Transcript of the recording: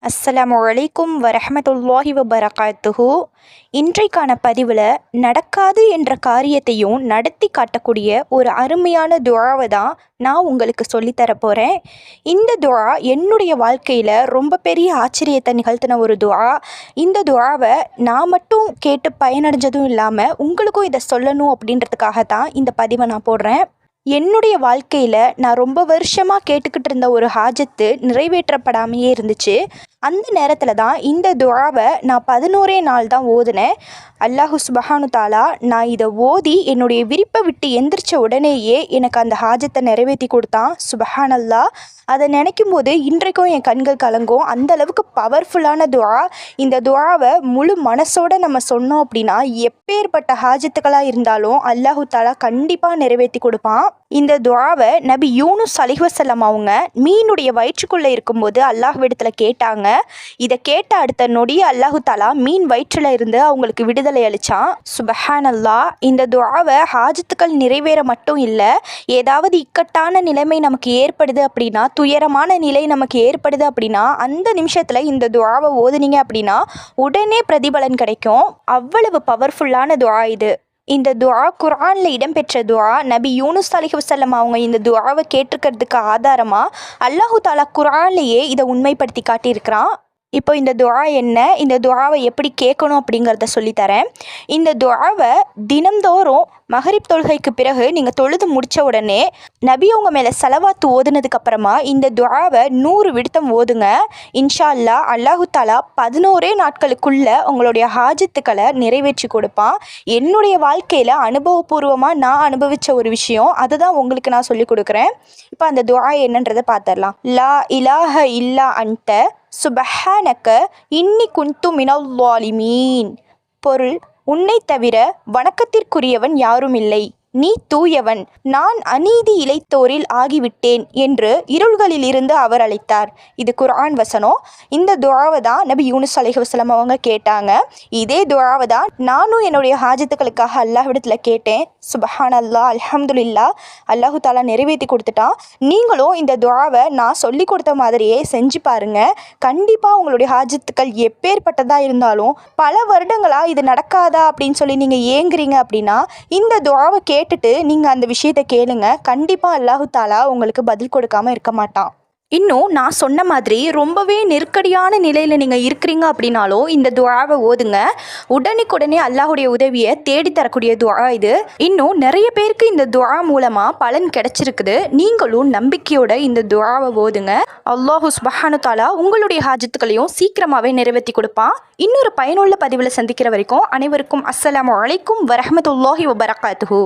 அஸ்ஸலாமு அலைக்கும் வரஹ்மத்துல்லாஹி வபரகாத்துஹு. இன்றைக்கான பதிவில் நடக்காது என்ற காரியத்தையும் நடத்தி காட்டக்கூடிய ஒரு அருமையான துஆவை தான் நான் உங்களுக்கு சொல்லித்தர போகிறேன். இந்த துஆ என்னுடைய வாழ்க்கையில் ரொம்ப பெரிய ஆச்சரியத்தை நிகழ்த்தின ஒரு துஆ. இந்த துஆவை நான் மட்டும் கேட்டு பயனடைஞ்சதும் இல்லாமல் உங்களுக்கும் இதை சொல்லணும் அப்படின்றதுக்காக தான் இந்த பதிவை நான் போடுறேன். என்னுடைய வாழ்க்கையில் நான் ரொம்ப வருஷமாக கேட்டுக்கிட்டு இருந்த ஒரு ஹாஜத்து நிறைவேற்றப்படாமையே இருந்துச்சு. அந்த நேரத்தில் தான் இந்த துஆவை நான் 11 நாள் தான் ஓதினேன். அல்லாஹு சுபஹானு தாலா நான் இதை ஓதி என்னுடைய விரிப்பை விட்டு எந்திரிச்ச உடனேயே எனக்கு அந்த ஹாஜத்தை நிறைவேற்றி கொடுத்தான். சுபஹான் அல்லாஹ். அதை நினைக்கும் போது இன்றைக்கும் என் கண்கள் கலங்கும். அந்த அளவுக்கு பவர்ஃபுல்லான துஆ. இந்த துஆவை முழு மனசோடு நம்ம சொன்னோம் அப்படின்னா எப்பேற்பட்ட ஹாஜத்துக்களாக இருந்தாலும் அல்லாஹு தாலா கண்டிப்பாக நிறைவேற்றி கொடுப்பான். இந்த துஆவை நபி யூனுஸ் அலைஹிவஸல்லம் அவங்க மீனுடைய வயிற்றுக்குள்ளே இருக்கும்போது அல்லாஹ்விடத்தில் கேட்டாங்க. இதை கேட்ட அடுத்த நொடி அல்லாஹு தாலா மீன் வயிற்றில் இருந்து அவங்களுக்கு விடுதலை அளித்தான். சுபஹான் அல்லாஹ். இந்த துஆவை ஹாஜத்துக்கள் நிறைவேற மட்டும் இல்லை, ஏதாவது இக்கட்டான நிலைமை நமக்கு ஏற்படுது அப்படின்னா, துயரமான நிலை நமக்கு ஏற்படுது அப்படின்னா அந்த நிமிஷத்தில் இந்த துஆவை ஓதுனீங்க அப்படின்னா உடனே பிரதிபலன் கிடைக்கும். அவ்வளவு பவர்ஃபுல்லான துஆ இது. இந்த துஆ குர்ஆனில் இடம்பெற்ற துஆ. நபி யூனுஸ் அலைஹிவஸல்லம் அவங்க இந்த துஆவை கேட்டிருக்கிறதுக்கு ஆதாரமாக அல்லாஹு தாலா குர்ஆன்லேயே இதை உண்மைப்படுத்தி காட்டியிருக்கிறான். இப்போ இந்த துஆ என்ன, இந்த துஆவை எப்படி கேட்கணும் அப்படிங்கிறத சொல்லித்தரேன். இந்த துஆவை தினந்தோறும் மகரிப் தொழுகைக்கு பிறகு நீங்கள் தொழுது முடித்த உடனே நபி அவங்க மேலே சலவாத்து ஓதுனதுக்கப்புறமா இந்த துஆவை 100 விடுத்தம் ஓதுங்க. இன்ஷா அல்லாஹ் அல்லாஹு தாலா 11 நாட்களுக்குள்ளே உங்களுடைய ஹாஜத்துக்களை நிறைவேற்றி கொடுப்பான். என்னுடைய வாழ்க்கையில் அனுபவபூர்வமாக நான் அனுபவித்த ஒரு விஷயம், அதை தான் உங்களுக்கு நான் சொல்லிக் கொடுக்குறேன். இப்போ அந்த துஆ என்னன்றதை பார்த்துடலாம். லா இலாஹ இல்லா அன்த சுபஹானக இன்னி குன்து மினல் ஸாலிமீன். பொருள்: உன்னை தவிர வணக்கத்திற்குரியவன் யாரும் இல்லை, நீ தூயவன், நான் அநீதி இழைத்தோரில் ஆகிவிட்டேன் என்று இருள்களில் இருந்து அவர் அழைத்தார். இது குர்ஆன் வசனம். இந்த துஆவை தான் நபி யூனுஸ் அலைஹிவஸல்லம் அவங்க கேட்டாங்க. இதே துஆவை தான் நானும் என்னுடைய ஹாஜத்துக்களுக்காக அல்லாஹ்விடத்தில் கேட்டேன். சுபஹான் அல்லாஹ், அல்ஹம்துலில்லாஹ். அல்லாஹு தாலா நிறைவேற்றி கொடுத்துட்டான். நீங்களும் இந்த துஆவை நான் சொல்லி கொடுத்த மாதிரியே செஞ்சு பாருங்கள். கண்டிப்பாக உங்களுடைய ஹாஜத்துக்கள் எப்பேற்பட்டதாக இருந்தாலும் பல வருடங்களாக இது நடக்காதா அப்படின்னு சொல்லி நீங்கள் ஏங்குறீங்க அப்படின்னா இந்த துஆவை கேட்டுட்டு நீங்கள் அந்த விஷயத்தை கேளுங்க. கண்டிப்பாக அல்லாஹு தாலா உங்களுக்கு பதில் கொடுக்காமல் இருக்க மாட்டான். இன்னும் நான் சொன்ன மாதிரி ரொம்பவே நெருக்கடியான நிலையில் நீங்கள் இருக்கிறீங்க அப்படின்னாலும் இந்த துஆவை ஓதுங்க. உடனுக்குடனே அல்லாஹுடைய உதவியை தேடி தரக்கூடிய துஆ இது. இன்னும் நிறைய பேருக்கு இந்த துஆ மூலமாக பலன் கிடைச்சிருக்குது. நீங்களும் நம்பிக்கையோட இந்த துஆவை ஓதுங்க. அல்லாஹு சுப்ஹானஹு தஆலா உங்களுடைய ஹாஜத்துக்களையும் சீக்கிரமாகவே நிறைவேற்றி கொடுப்பான். இன்னொரு பயனுள்ள பதிவில் சந்திக்கிற வரைக்கும் அனைவருக்கும் அஸ்ஸலாமு அலைக்கும் வரஹ்மத்துல்லாஹி வபரகாத்துஹு.